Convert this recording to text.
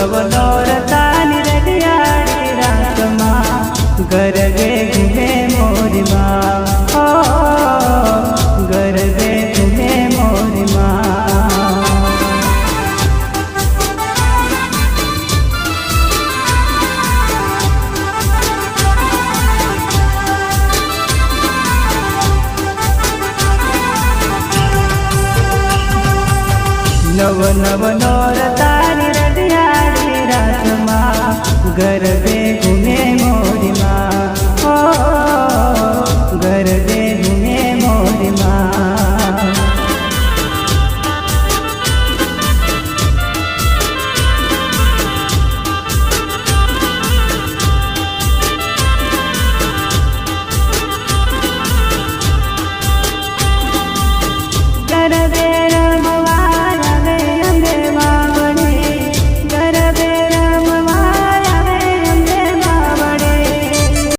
नव नौरतानी रडियाड़ी रात माँ गरबे घूमे मोरी माँ, ओ गरबे घूमे मोरी माँ। नव नव नौरतानी रडियाड़ी रात माँ गरबे घूमे मोरी माँ, ओ गरबे घूमे मोरी माँ।